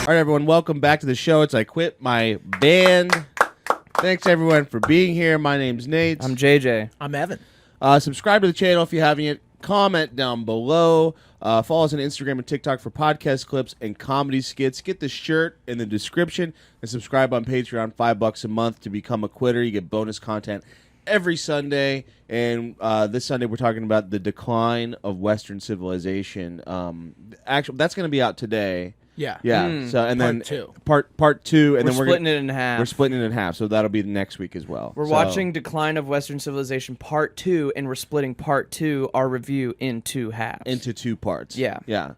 All right, everyone, welcome back to the show. It's I Quit My Band. Thanks, everyone, for being here. My name's Nate. I'm JJ. I'm Evan. Subscribe to the channel if you haven't yet. Comment down below. Follow us on Instagram and TikTok for podcast clips and comedy skits. Get the shirt in the description and subscribe on Patreon. $5 a month to become a quitter. You get bonus content every Sunday. And this Sunday we're talking about the decline of Western civilization. Actually, that's going to be out today. Yeah. Yeah. So and Part then two. Part two, and We're then we're splitting it in half. We're splitting it in half, so that'll be next week as well. We're watching Decline of Western Civilization Part 2, and we're splitting Part 2, our review, into halves. Into 2 parts. Yeah. Yeah.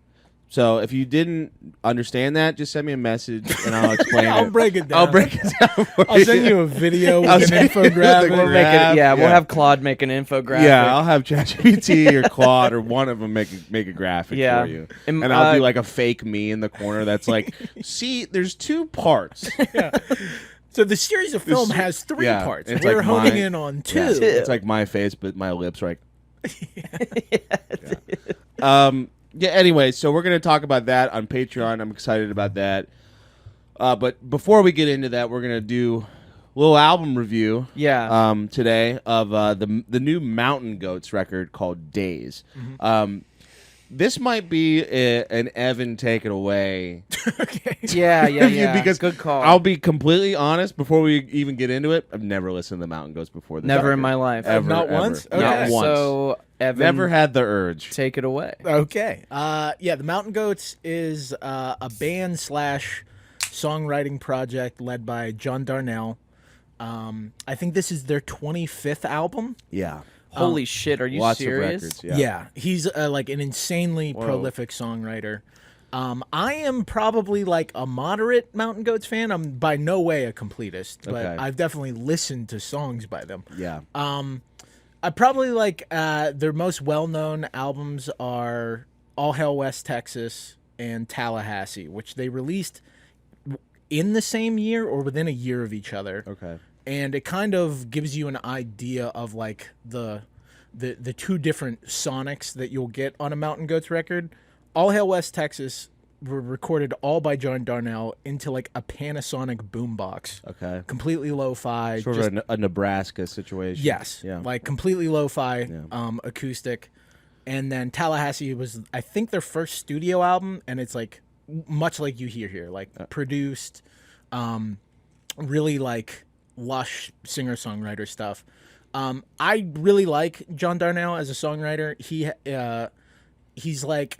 So if you didn't understand that, just send me a message and I'll explain I'll it. break it down. I'll break it down for I'll send you a video with I'll an send you infographic. the We'll make graph, it, yeah. we'll have Claude make an infographic. Yeah, I'll have ChatGPT or Claude or one of them make a graphic for you. And, And I'll do like a fake me in the corner that's like, see, there's 2 parts. Yeah. So the series of film has 3 yeah, parts. it's We're like honing my- in on 2. Yeah, it's like my face, but my lips are like... Yeah, anyway, so we're going to talk about that on Patreon. I'm excited about that. But before we get into that, we're going to do a little album review today of the new Mountain Goats record called Days. Mm-hmm. This might be an Evan take it away. Okay. Yeah. Because Good call. I'll be completely honest, before we even get into it, I've never listened to the Mountain Goats before this Never record. in my life. Ever, Not ever. once? Not Okay. once. So, Evan, Never had the urge. take it away. Okay. Yeah, the Mountain Goats is a band / songwriting project led by John Darnielle. I think this is their 25th album. Yeah. Holy shit, are you Lots serious? of records. Yeah, he's like an insanely prolific songwriter. I am probably like a moderate Mountain Goats fan. I'm by no way a completist, but Okay. I've definitely listened to songs by them. Yeah. I probably like their most well-known albums are All Hail West Texas and Tallahassee, which they released in the same year or within a year of each other. Okay. And it kind of gives you an idea of like the 2 different sonics that you'll get on a Mountain Goats record. All Hail West Texas were recorded all by John Darnielle into like a Panasonic boombox. Okay. Completely lo-fi. Sort of a Nebraska situation. Yes. Yeah. Like completely lo-fi, acoustic. And then Tallahassee was, I think, their first studio album, and it's like much like you hear here, like produced, really like lush singer-songwriter stuff. I really like John Darnielle as a songwriter. He's like,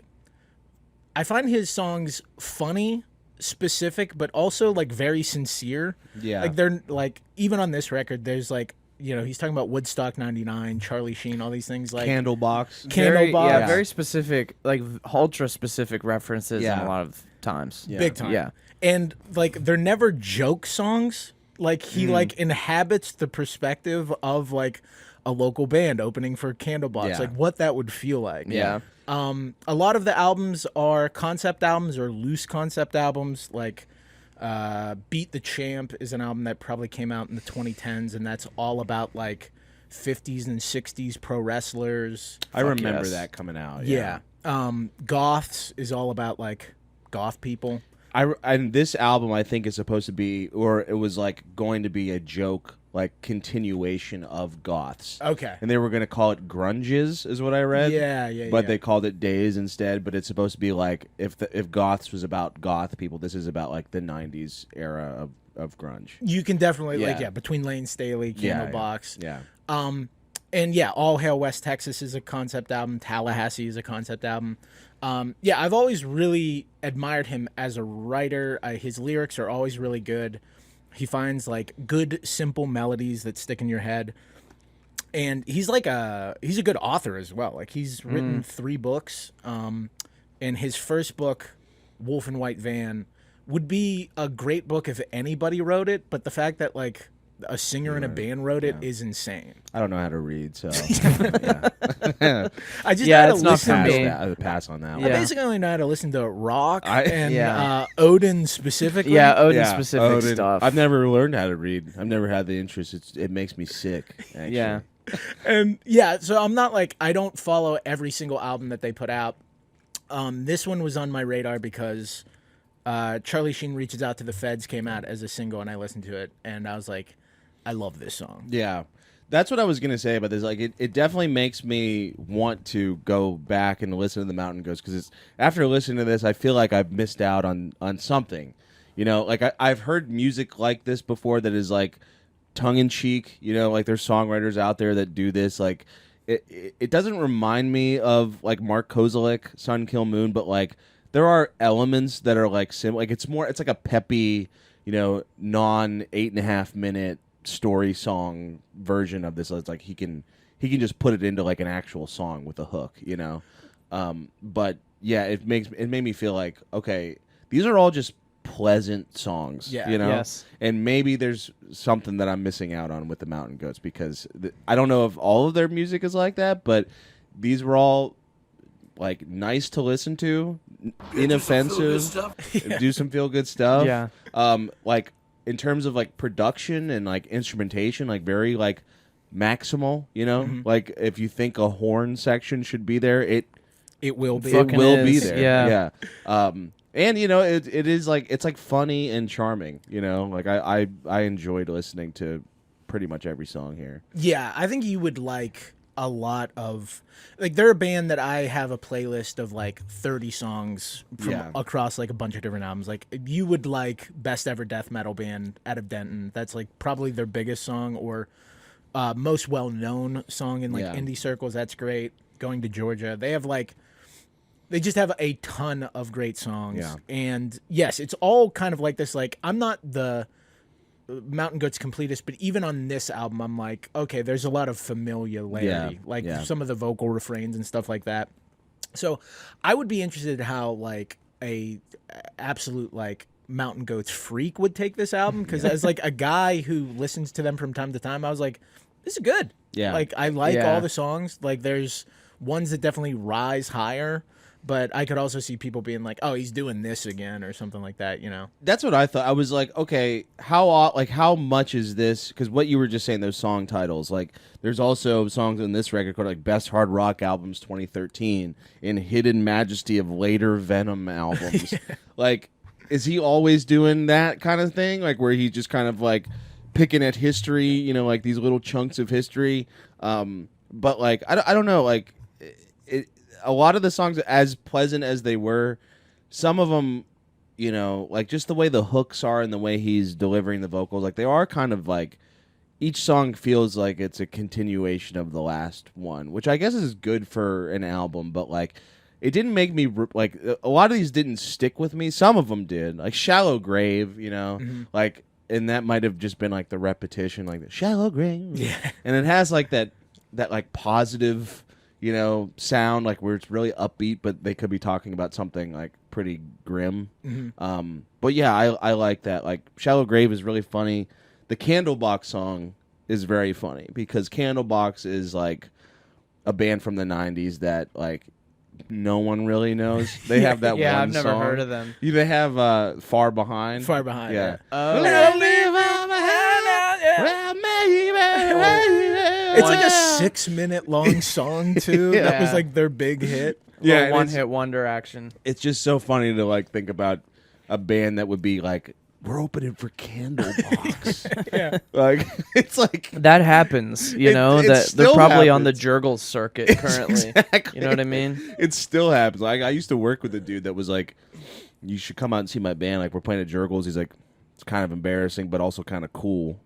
I find his songs funny, specific, but also like very sincere. Yeah. Like they're like, even on this record, there's like, you know, he's talking about Woodstock 99, Charlie Sheen, all these things like Candlebox. Candlebox. Yeah, very specific, like ultra specific references in Yeah. a lot of times. Yeah. big time. Yeah. And like they're never joke songs. Like he like inhabits the perspective of like a local band opening for Candlebox, Yeah. like what that would feel like. Yeah. A lot of the albums are concept albums or loose concept albums. Like Beat the Champ is an album that probably came out in the 2010s, and that's all about like 50s and 60s pro wrestlers. I remember yes. that coming out. Yeah. Goths is all about like goth people. And this album, I think, is supposed to be, or it was like going to be a joke, like continuation of Goths. Okay. And they were going to call it Grunges, is what I read. Yeah. But they called it Days instead. But it's supposed to be like if Goths was about goth people, this is about like the '90s era of grunge. You can definitely Yeah. between Layne Staley, Candlebox. Yeah. And yeah, All Hail West Texas is a concept album. Tallahassee is a concept album. I've always really admired him as a writer. His lyrics are always really good. He finds like good, simple melodies that stick in your head. And he's a good author as well. Like he's written 3 books. And his first book, Wolf and White Van, would be a great book if anybody wrote it. But the fact that like a singer in a band wrote it is insane. I don't know how to read, so I just Yeah, had to it's not listen for to me. I would pass on that I one. Yeah. basically only know how to listen to rock and Yeah. Odin specifically. Yeah, Odin Yeah, specific Odin. stuff. I've never learned how to read. I've never had the interest. It makes me sick. Actually. Yeah. And yeah, so I'm not like, I don't follow every single album that they put out. This one was on my radar because Charlie Sheen Reaches Out to the Feds came out as a single, and I listened to it, and I was like, I love this song. Yeah. That's what I was gonna say about this. Like, it definitely makes me want to go back and listen to the Mountain Goats, because after listening to this, I feel like I've missed out on something. You know, like I've heard music like this before that is like tongue in cheek. You know, like there's songwriters out there that do this. Like, it doesn't remind me of like Mark Kozelek, Sun Kill Moon, but like there are elements that are like similar. Like it's like a peppy, you know, non 8.5 minute story song version of this. It's like he can just put it into like an actual song with a hook, you know. But yeah, it made me feel like, okay, these are all just pleasant songs, you know. Yes. And maybe there's something that I'm missing out on with the Mountain Goats, because I don't know if all of their music is like that, but these were all like nice to listen to, inoffensive, do some feel good stuff. Yeah. Like in terms of like production and like instrumentation, like very like maximal, you know. Like if you think a horn section should be there, it will be. Fucking be is, there. yeah. And you know, it is like, it's like funny and charming, you know. Like I enjoyed listening to pretty much every song here. Yeah, I think you would like a lot of, like, they're a band that I have a playlist of like 30 songs from across like a bunch of different albums. Like, you would like Best Ever Death Metal Band out of Denton. That's like probably their biggest song, or most well-known song in like indie circles. That's great. Going to Georgia. They just have a ton of great songs. Yeah. And yes, it's all kind of like this. Like, I'm not the Mountain Goats completist, but even on this album, I'm like, okay, there's a lot of familiarity, some of the vocal refrains and stuff like that. So I would be interested in how like a absolute like Mountain Goats freak would take this album, because as like a guy who listens to them from time to time, I was like, this is good. Yeah. Like, I like all the songs. Like, there's ones that definitely rise higher, but I could also see people being like, oh, he's doing this again or something like that, you know? That's what I thought. I was like, okay, how much is this? Because what you were just saying, those song titles, like there's also songs in this record called like Best Hard Rock Albums 2013 and Hidden Majesty of Later Venom Albums. Like, is he always doing that kind of thing? Like, where he just kind of like picking at history, you know, like these little chunks of history. But like, I don't know, like a lot of the songs, as pleasant as they were, some of them, you know, like just the way the hooks are and the way he's delivering the vocals, like they are kind of like, each song feels like it's a continuation of the last one, which I guess is good for an album, but like it didn't make me, like a lot of these didn't stick with me. Some of them did, like Shallow Grave, you know, like, and that might have just been like the repetition, like the Shallow Grave. Yeah. And it has like that like positive, you know, sound, like where it's really upbeat, but they could be talking about something like pretty grim. But yeah, I like that. Like Shallow Grave is really funny. The Candlebox song is very funny, because Candlebox is like a band from the 90s that like no one really knows. They have that one song. I've never heard of them. They have Far Behind. Far Behind. Yeah. It's like a 6-minute long song too. That was like their big hit. Yeah, one-hit wonder action. It's just so funny to like think about a band that would be like, we're opening for Candlebox. Like, it's like that happens, you know. That they're probably on the Jurgle circuit currently. Exactly. You know what I mean? It still happens. Like, I used to work with a dude that was like, you should come out and see my band. Like, we're playing at Jurgles. He's like, it's kind of embarrassing, but also kind of cool.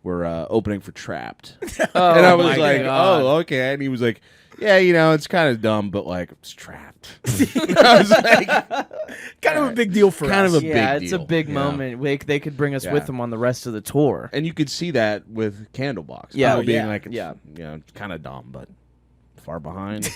We're opening for Trapped. And I was like, oh, okay. And he was like, yeah, you know, it's kind of dumb, but like, it's Trapped. I was like, kind of a big deal for us. Kind of a big deal. Yeah, it's a big moment. They could bring us with them on the rest of the tour. And you could see that with Candlebox. Yeah. Being like, you know, it's kind of dumb, but Far Behind.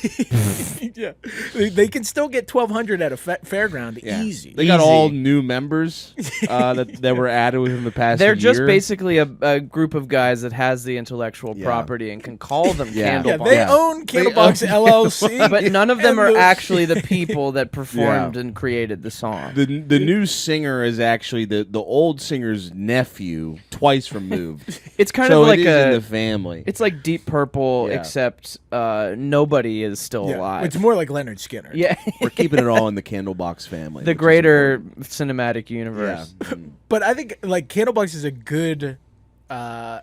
Yeah, they can still get 1,200 at a fairground easy. They got all new members that were added within the past year. They're just basically a group of guys that has the intellectual property and can call them Candlebox. Yeah, they own Candlebox LLC. But none of them are actually the people that performed and created the song. The new singer is actually the old singer's nephew, twice removed. It's kind so of like it is in the family. It's like Deep Purple, except nobody is still Yeah. alive. It's more like Leonard Skinner. Yeah, We're keeping it all in the Candlebox family. the which is greater important. cinematic Yeah. universe. But I think like Candlebox is a good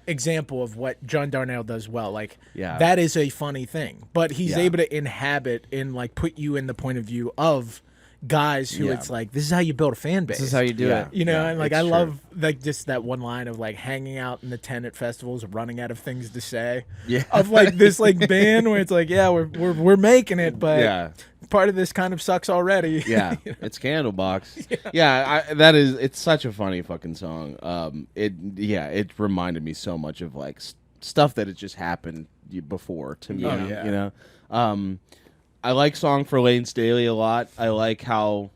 example of what John Darnielle does well. Like Yeah. that is a funny thing, but he's Yeah. able to inhabit and like put you in the point of view of guys who Yeah. it's like this is how you build a fan base. This is how you do Yeah. it. You know, Yeah, and like it's I true. love like just that one line of like hanging out in the tent at festivals, running out of things to say. Yeah. Of like this like band where it's like, yeah, we're making it, but Yeah. part of this kind of sucks already. Yeah, it's Candlebox. Yeah, it's such a funny fucking song. It reminded me so much of like stuff that had just happened before to me. Oh, yeah. You know, I like Song for Layne Staley a lot. I like how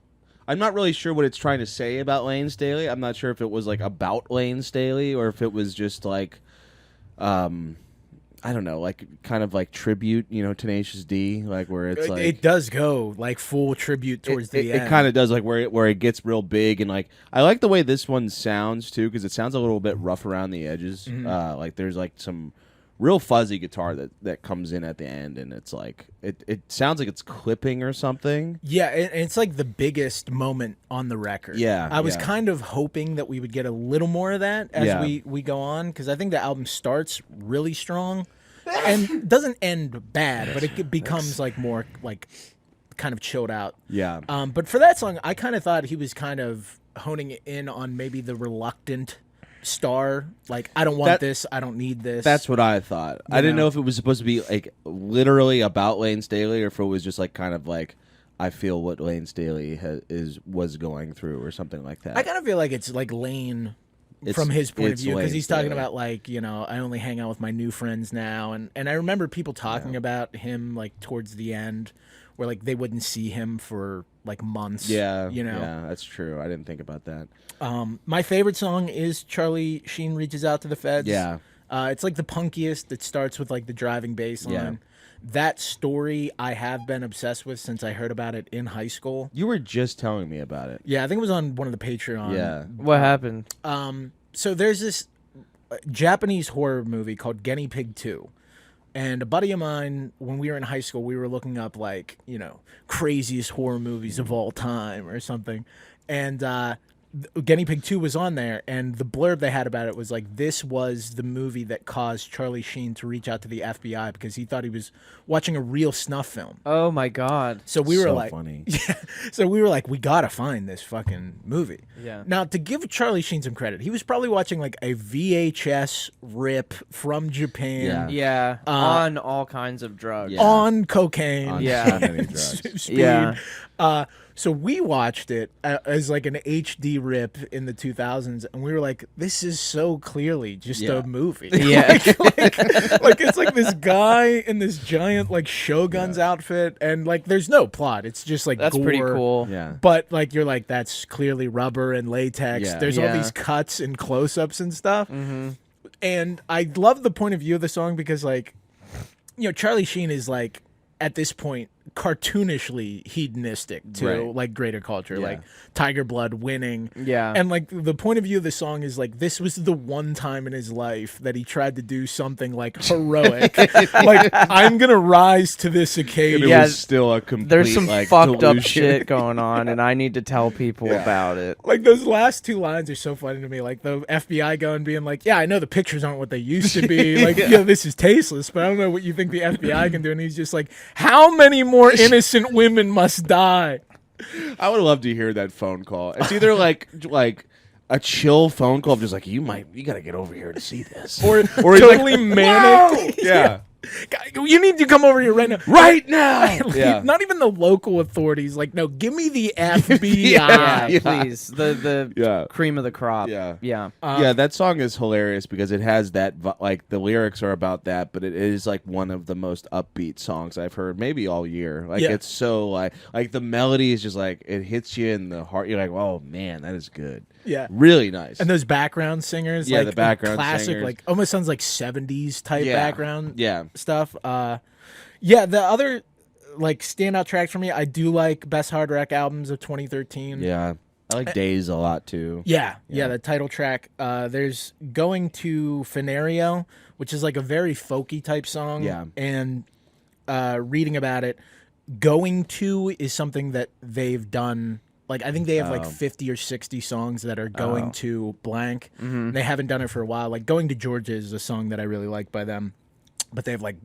I'm not really sure what it's trying to say about Layne Staley. I'm not sure if it was like about Layne Staley or if it was just like, I don't know, like kind of like tribute, you know, Tenacious D, like where it's like It does go like full tribute towards the end. It kind of does, like where it gets real big, and like I like the way this one sounds too, because it sounds a little bit rough around the edges. Mm-hmm. Like there's like some real fuzzy guitar that comes in at the end, and it's like it sounds like it's clipping or something. Yeah, and it's like the biggest moment on the record. Yeah, I was yeah. kind of hoping that we would get a little more of that as Yeah. we go on, because I think the album starts really strong and doesn't end bad, but it becomes like more like kind of chilled out. Yeah, But for that song, I kind of thought he was kind of honing in on maybe the reluctant star, like I don't want this, I don't need this. that's what I thought. I didn't know? know if it was supposed to be like literally about Layne Staley, or if it was just like kind of like I feel what Layne Staley was going through, or something like that. I kind of feel like it's like Layne It's- from his point of it's view, because Layne he's talking Staley. about like, you know, I only hang out with my new friends now, and I remember people talking about him like towards the end where like they wouldn't see him for like months. Yeah, you know. yeah, that's true. I didn't think about that. My favorite song is Charlie Sheen Reaches Out to the Feds. Yeah. It's like the punkiest. It starts with like the driving bass line. Yeah. That story I have been obsessed with since I heard about it in high school. You were just telling me about it. Yeah, I think it was on one of the Patreon. Yeah. What happened? So there's this Japanese horror movie called Guinea Pig 2. And a buddy of mine, when we were in high school, we were looking up like, you know, craziest horror movies of all time or something. And Guinea Pig 2 was on there, and the blurb they had about it was like, this was the movie that caused Charlie Sheen to reach out to the FBI because he thought he was watching a real snuff film. Oh my god. So we were So like, funny. yeah. So we were like, we gotta find this fucking movie. Yeah. Now, to give Charlie Sheen some credit, he was probably watching like a VHS rip from Japan Yeah. On all kinds of drugs. Yeah. on cocaine. On Yeah. so many drugs. Speed. Yeah. So we watched it as like an HD rip in the 2000s, and we were like, "This is so clearly just Yeah. a movie." Yeah. like it's like this guy in this giant like Shogun's outfit, and like there's no plot. It's just like That's pretty gore. cool. Yeah. But like you're like, that's clearly rubber and latex. Yeah. There's all Yeah. these cuts and close-ups and stuff. Mm-hmm. And I love the point of view of the song because like, you know, Charlie Sheen is like at this point cartoonishly hedonistic to Right. like greater culture, Yeah. like Tiger Blood winning. Yeah. And like the point of view of the song is like this was the one time in his life that he tried to do something like heroic. Like I'm gonna rise to this And occasion. it Yeah, was still a complete There's some like, fucked up delusion. shit going on, and I need to tell people about it. Like those last two lines are so funny to me. Like the FBI going being like, "Yeah, I know the pictures aren't what they used to be. Like, yeah, this is tasteless, but I don't know what you think the FBI can do." And he's just like, "How many more innocent women must die?" I would love to hear that phone call. It's either like a chill phone call of just like you gotta get over here to see this, Or he's totally like, manic. yeah, "Guy, you need to come over here right now. right now. Yeah. Not even the local authorities. Like, no, give me the FBI. Yeah, Yeah. please. The Yeah. cream of the crop. Yeah. Yeah. Yeah, that song is hilarious because it has that like the lyrics are about that, but it is like one of the most upbeat songs I've heard maybe all year. Like Yeah. it's so like the melody is just like it hits you in the heart. You're like, oh man, that is good. Yeah. Really nice. And those background singers, Yeah, like the background classic, singers. like almost sounds like 70s type Yeah. background Yeah. stuff. Yeah, the other like standout tracks for me, I do like Best Hard Rock albums of 2013. Yeah. I like Days a lot too. Yeah, the title track. There's Going to Fenario, which is like a very folky type song. Yeah. And reading about it, Going To is something that they've done. Like, I think they have like 50 or 60 songs that are going to blank. They haven't done it for a while. Like, Going to Georgia is a song that I really like by them. But they have like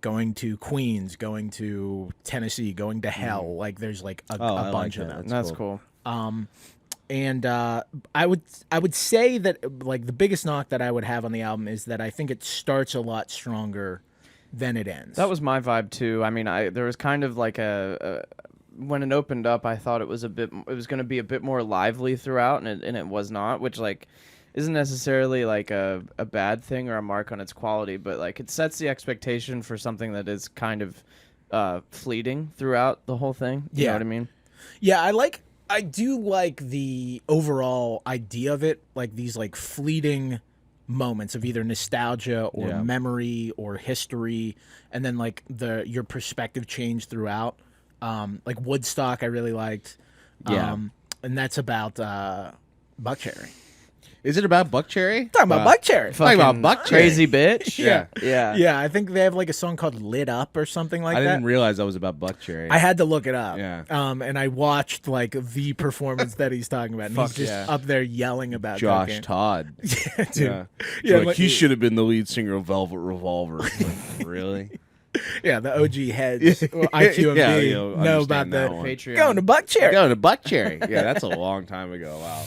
Going to Queens, Going to Tennessee, Going to Hell. Like, there's like a bunch of them. That's cool. And I would say that like the biggest knock that I would have on the album is that I think it starts a lot stronger than it ends. That was my vibe too. I mean, there was kind of like when it opened up, I thought it was going to be a bit more lively throughout, and it was not, which like isn't necessarily like a bad thing or a mark on its quality, but like it sets the expectation for something that is kind of fleeting throughout the whole thing. You know what I mean? Yeah, I do like the overall idea of it, like these like fleeting moments of either nostalgia or memory or history, and then like your perspective change throughout. Like Woodstock, I really liked. And that's about Buckcherry. Is it about Buckcherry? Talking about Buckcherry. Talking about Buckcherry. Crazy bitch. Yeah. Yeah, I think they have like a song called Lit Up or something like that. I didn't realize that was about Buckcherry. I had to look it up. Yeah. And I watched like the performance that he's talking about. And he's just up there yelling about Josh cocaine. Todd. Yeah, dude. Yeah. Yeah, Like, like- he should have been the lead singer of Velvet Revolver. Like, really? Yeah, the OG heads, or IQMB, Yeah, you know, know about understand that the one. Patreon. going to Buckcherry. Going to Buckcherry. Yeah, that's a long time ago. Wow.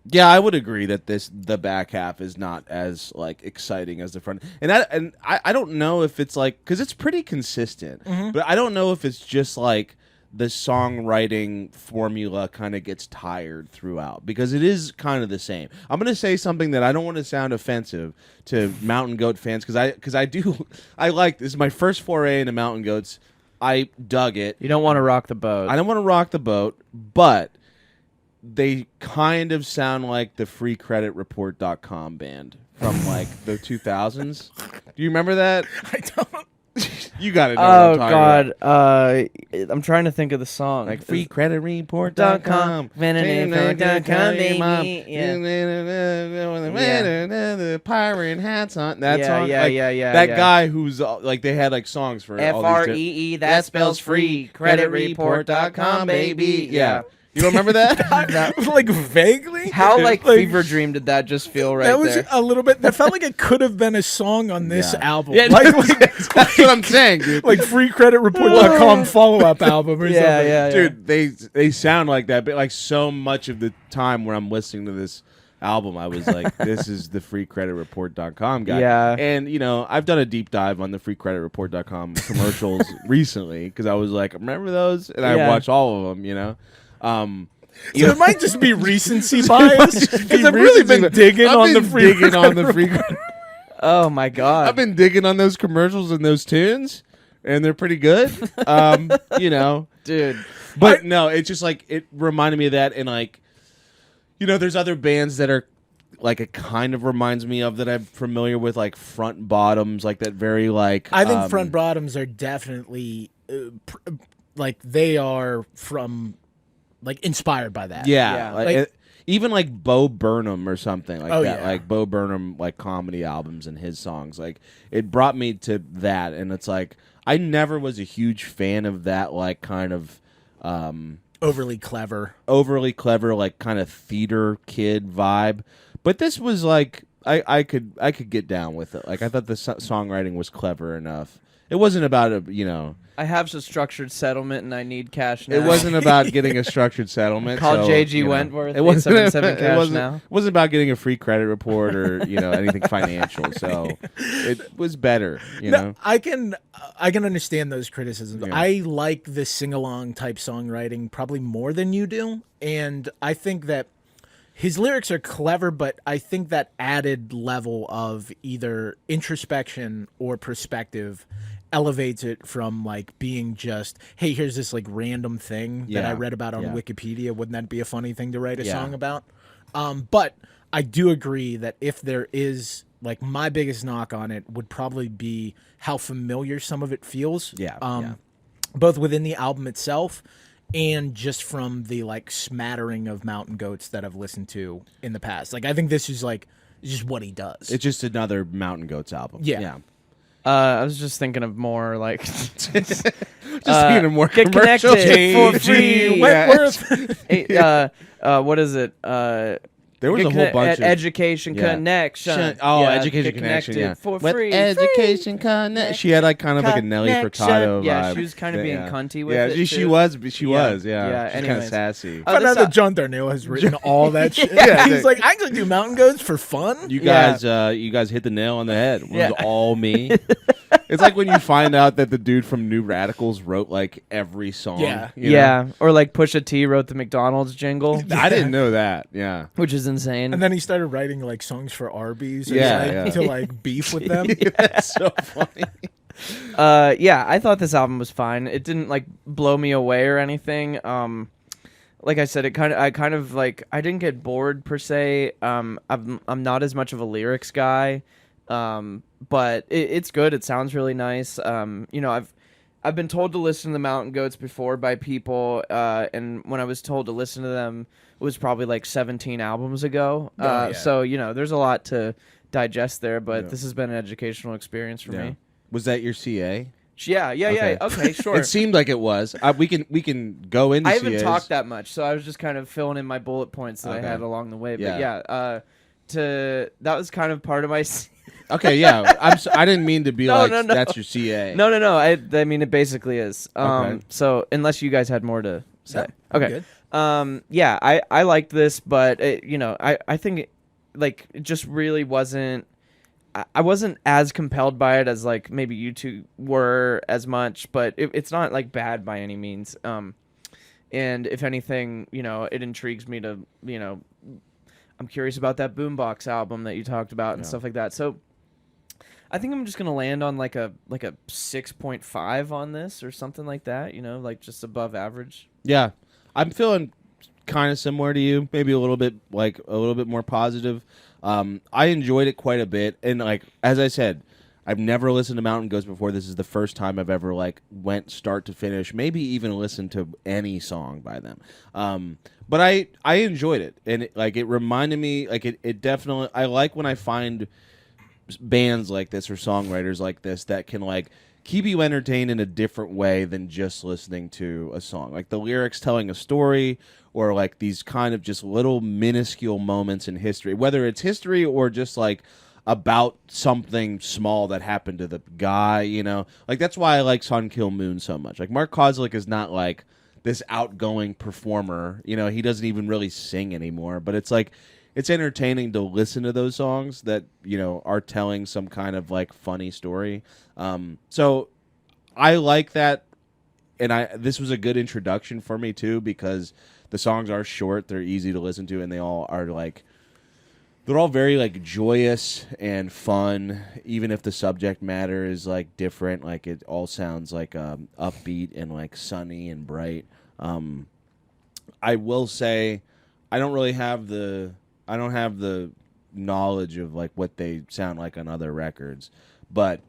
Yeah, I would agree that the back half is not as like exciting as the front, and I don't know if it's like because it's pretty consistent, but I don't know if it's just like the songwriting formula kind of gets tired throughout because it is kind of the same. I'm gonna say something that I don't want to sound offensive to Mountain Goat fans because I like this is my first foray into Mountain Goats. I dug it. You don't want to rock the boat. I don't want to rock the boat, but they kind of sound like the freecreditreport.com band from like the 2000s. Do you remember that? I don't. You got to know what I'm Oh talking God, about. I'm trying to think of the song. Like freecreditreport.com. baby. The pirate hats on that Yeah, song. yeah, like, yeah, that yeah. guy who's like they had like songs for all these FREE, that spells free. Creditreport.com, baby. Yeah. You don't remember that? Like vaguely. How like fever dream did that just feel right that was there? a little bit. That felt like it could have been a song on this album. Yeah, like that's what I'm saying, dude. like freecreditreport.com follow-up album or something. yeah. Dude, they sound like that, but like so much of the time when I'm listening to this album, I was like, this is the freecreditreport.com guy. Yeah. And, you know, I've done a deep dive on the freecreditreport.com commercials recently because I was like, remember those? And I watched all of them, you know? So it might just be recency bias just be because I've really been recency- digging I've on been the free digging on the free. Oh my God. I've been digging on those commercials and those tunes, and they're pretty good. You know, dude. but no, it's just like it reminded me of that, and like, you know, there's other bands that are like it kind of reminds me of that I'm familiar with, like Front Bottoms, like that very like. I think Front Bottoms are definitely like they are from. Like inspired by that. Yeah, Like- even like Bo Burnham or something like Oh, that. yeah. Like Bo Burnham, like comedy albums and his songs. Like it brought me to that, and it's like I never was a huge fan of that. Like kind of overly clever, like kind of theater kid vibe. But this was like I could get down with it. Like I thought the songwriting was clever enough. It wasn't about a I have a structured settlement and I need cash now. It wasn't about getting a structured settlement. Call so, JG you know, Wentworth. It wasn't 877 cash now. It wasn't about getting a free credit report or anything financial. So it was better. You know, I can understand those criticisms. Yeah. I like the sing along type songwriting probably more than you do, and I think that his lyrics are clever, but I think that added level of either introspection or perspective elevates it from like being just, hey, here's this like random thing that I read about on Wikipedia. Wouldn't that be a funny thing to write a song about? But I do agree that if there is like my biggest knock on it would probably be how familiar some of it feels. Both within the album itself and just from the like smattering of Mountain Goats that I've listened to in the past. Like I think this is like just what he does. it's just another Mountain Goats album. Yeah. I was just thinking of more like Just thinking of more get commercials. connected for free. Yeah. Wentworth. Hey, what is it? There was a whole bunch of education Yeah. connection. Oh, Yeah, education get connection. connected Yeah, for With free. education connection. She had like kind of like a Nelly Connection. Furtado vibe. Yeah, she was kind of being Yeah. cunty with Yeah, it. she too. was. She Yeah. was. Yeah, Yeah, she's kind of anyways. sassy. Oh, Found this out that out- John Darnielle has written all that shit. Yeah. He's like, I can do mountain goats for fun. You Yeah. guys hit the nail on the head. It was Yeah. all me. It's like when you find out that the dude from New Radicals wrote like every song. Yeah. you know? Yeah, or like Pusha T wrote the McDonald's jingle, I didn't know that. Yeah. which is insane. And then he started writing like songs for Arby's and, Yeah, like, yeah. to like beef with them. That's so funny. Yeah, I thought this album was fine. It didn't like blow me away or anything. Like I said, I didn't get bored per se. I'm not as much of a lyrics guy. But it's good. It sounds really nice. I've been told to listen to the Mountain Goats before by people, and when I was told to listen to them, it was probably like 17 albums ago. yeah. So there's a lot to digest there, but Yeah. this has been an educational experience for me. Was that your CA? Yeah. Okay, sure. It seemed like it was. We can go into I haven't CAs. talked that much, so I was just kind of filling in my bullet points that Okay. I had along the way. But Yeah. that was kind of part of my. Okay, yeah. I didn't mean to be No, like no, no. that's your CA. No. I mean, it basically is. Okay. So unless you guys had more to say, I'm okay. good. Yeah, I liked this, but I think it just really wasn't. I wasn't as compelled by it as like maybe you two were as much, but it's not like bad by any means. And if anything, it intrigues me to, I'm curious about that Boombox album that you talked about and stuff like that. So I think I'm just gonna land on like a 6.5 on this or something like that. Like just above average. Yeah, I'm feeling kind of similar to you. Maybe a little bit more positive. I enjoyed it quite a bit, and like as I said, I've never listened to Mountain Goats before. This is the first time I've ever like went start to finish, maybe even listened to any song by them. But I enjoyed it, and it reminded me it definitely. I like when I find bands like this or songwriters like this that can like keep you entertained in a different way than just listening to a song. Like the lyrics telling a story, or like these kind of just little minuscule moments in history, whether it's history or just like about something small that happened to the guy, Like that's why I like Sun Kill Moon so much. Like Mark Kozlik is not like this outgoing performer, he doesn't even really sing anymore, but it's like it's entertaining to listen to those songs that are telling some kind of like funny story. So I like that, and this was a good introduction for me too, because the songs are short, they're easy to listen to, and they all are like they're all very like joyous and fun, even if the subject matter is like different. Like it all sounds like upbeat and like sunny and bright. I will say I don't have the knowledge of like what they sound like on other records, but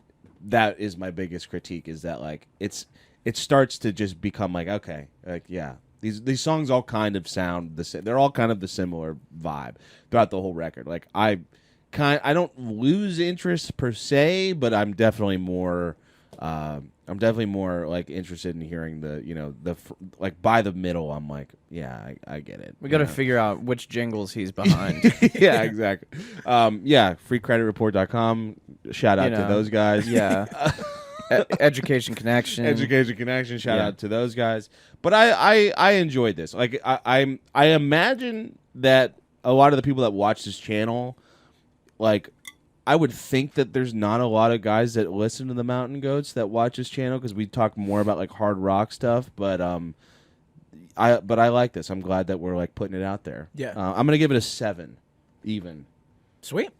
that is my biggest critique, is that like it starts to just become like, okay, like yeah, these songs all kind of sound the same. They're all kind of the similar vibe throughout the whole record. Like I don't lose interest per se, but I'm definitely more like interested in hearing the like by the middle. I'm like, yeah, I get it. We got to figure out which jingles he's behind. Yeah, exactly. freecreditreport.com. Shout out to those guys. Yeah. Education Connection. Education Connection. Shout out to those guys. But I enjoyed this. Like I imagine that a lot of the people that watch this channel, like I would think that there's not a lot of guys that listen to the Mountain Goats that watch this channel, because we talk more about like hard rock stuff. But I like this. I'm glad that we're like putting it out there. Yeah. I'm gonna give it a 7, even. Sweet.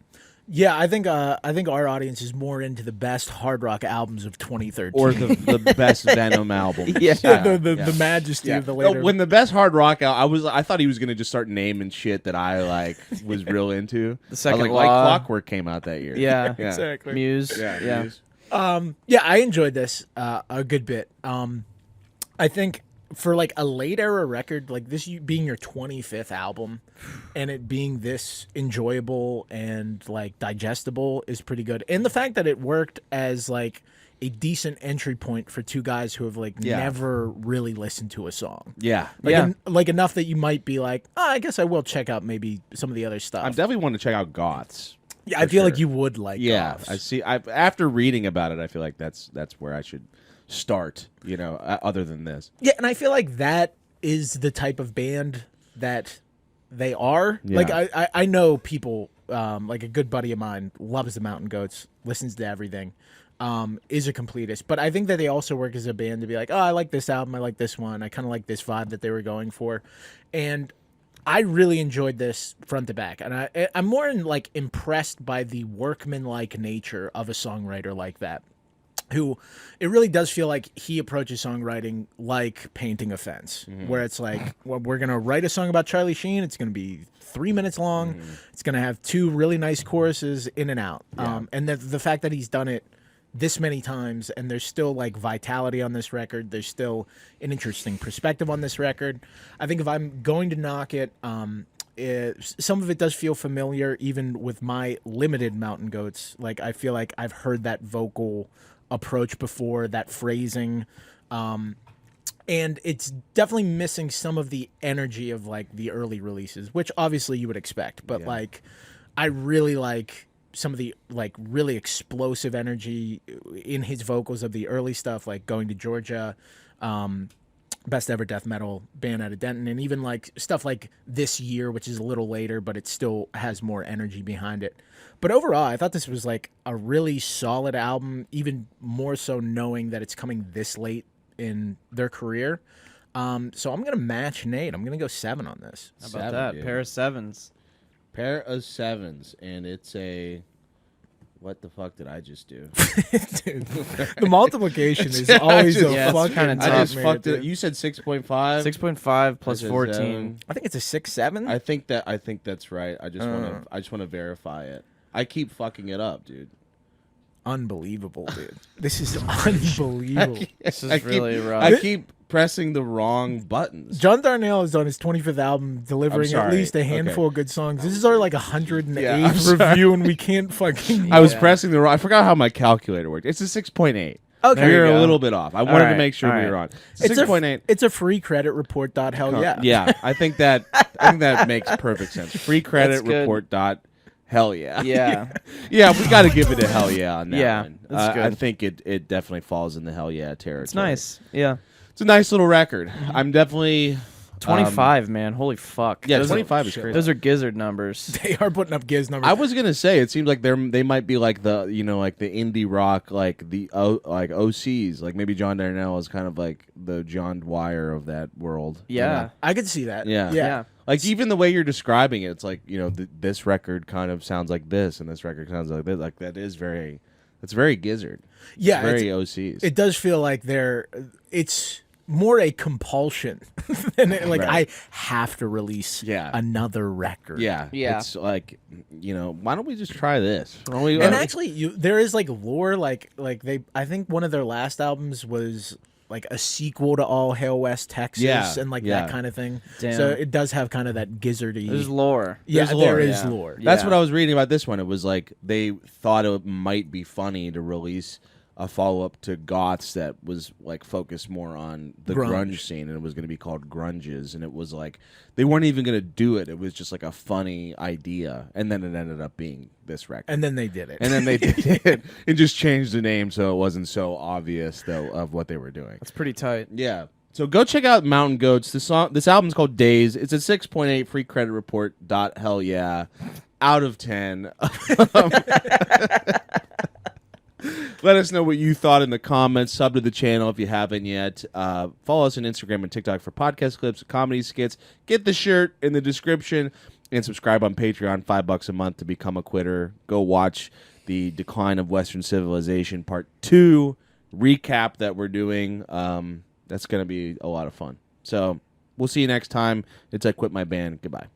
Yeah, I think our audience is more into the best hard rock albums of 2013, Or the best Venom album. Yeah. the majesty of the later. No, when the best hard rock I thought he was gonna just start naming shit that I like was real into. The Second I was Law. like Clockwork came out that year. Yeah. exactly. Muse. Yeah. Yeah. Yeah, I enjoyed this a good bit. I think for like a late era record like this, being your 25th album, and it being this enjoyable and like digestible is pretty good. And the fact that it worked as like a decent entry point for two guys who have like never really listened to a song. Yeah. Like, like enough that you might be like, oh, I guess I will check out maybe some of the other stuff. I'm definitely want to check out Goths. Yeah, I feel like you would like. Yeah, Goths. I see. After reading about it, I feel like that's where I should start. Other than this. Yeah, and I feel like that is the type of band that they are. Yeah. Like I know people, like a good buddy of mine loves the Mountain Goats, listens to everything, is a completist. But I think that they also work as a band to be like, oh, I like this album, I like this one, I kind of like this vibe that they were going for, and I really enjoyed this front to back. And I'm more impressed by the workmanlike nature of a songwriter like that. Who it really does feel like he approaches songwriting like painting a fence, where it's like, well, we're going to write a song about Charlie Sheen. It's going to be 3 minutes long. It's going to have 2 really nice choruses in and out. And the fact that he's done it this many times and there's still like vitality on this record. There's still an interesting perspective on this record. I think if I'm going to knock it, some of it does feel familiar, even with my limited Mountain Goats. Like, I feel like I've heard that vocal approach before, that phrasing, and it's definitely missing some of the energy of like the early releases, which obviously you would expect, but like I really like some of the like really explosive energy in his vocals of the early stuff, like Going to Georgia, best ever death metal band out of Denton, and even like stuff like This Year, which is a little later, but it still has more energy behind it. But overall, I thought this was like a really solid album, even more so knowing that it's coming this late in their career. So I'm gonna match Nate. I'm gonna go 7 on this. How about that? Dude. Pair of 7s. Pair of 7s, and it's a. What the fuck did I just do? Dude, the multiplication is always it's fucking kinda tough, I just man, fucked it. dude. You said 6.5. 6.5 plus Which is, 14. I think it's a 6-7. I think that's right. I just want to verify it. I keep fucking it up, dude. Unbelievable, dude. This is unbelievable. This is I really keep, rough. I keep pressing the wrong buttons. John Darnielle is on his 25th album, delivering I'm at sorry. least a handful of good songs. This is our like 108th Yeah, I'm sorry. review, and we can't fucking. I was pressing the wrong. I forgot how my calculator worked. It's a 6.8. Okay. We you were a go. little bit off. I wanted to right, make sure all we right. were on. It's 6.8. It's a free credit report. Hell yeah. Yeah, I think that makes perfect sense. Free credit That's good. report dot hell yeah. Yeah. Yeah, we got to give it a hell yeah on that Yeah, one. that's good. I think it definitely falls in the hell yeah territory. It's nice. Yeah. It's a nice little record. I'm definitely 25, man. Holy fuck. Yeah, Those 25 are, is crazy. Those are gizzard numbers. They are putting up Giz numbers. I was gonna say it seems like they might be like the like the indie rock like the like OCs, like maybe John Darnielle is kind of like the John Dwyer of that world. Yeah. I could see that. Yeah. Yeah. Like even the way you're describing it, it's like this record kind of sounds like this, and this record sounds like this. Like that's very Gizzard. Yeah, It's very OCs. It does feel like it's more a compulsion than like Right. I have to release another record. yeah. Yeah. It's like why don't we just try this? Why don't we, And actually, there is like lore, like I think one of their last albums was like a sequel to All Hail West Texas, Yeah, and like yeah. that kind of thing. Damn. So it does have kind of that gizzardy. There's lore. Yeah, there's lore, there is yeah. lore. Yeah. That's what I was reading about this one. It was like they thought it might be funny to release a follow-up to Goths that was like focused more on the grunge scene, and it was going to be called Grunges, and it was like they weren't even going to do it. It was just like a funny idea, and then it ended up being this record. And then they did it. And then they did it and just changed the name so it wasn't so obvious though of what they were doing. That's pretty tight. Yeah. So go check out Mountain Goats. This album's called Days. It's a 6.8 free credit report. Hell yeah. Out of 10. Let us know what you thought in the comments. Sub to the channel if you haven't yet. Follow us on Instagram and TikTok for podcast clips, comedy skits. Get the shirt in the description. And subscribe on Patreon, $5 a month to become a quitter. Go watch the Decline of Western Civilization Part 2 recap that we're doing. That's going to be a lot of fun. So we'll see you next time. It's I Quit My Band. Goodbye.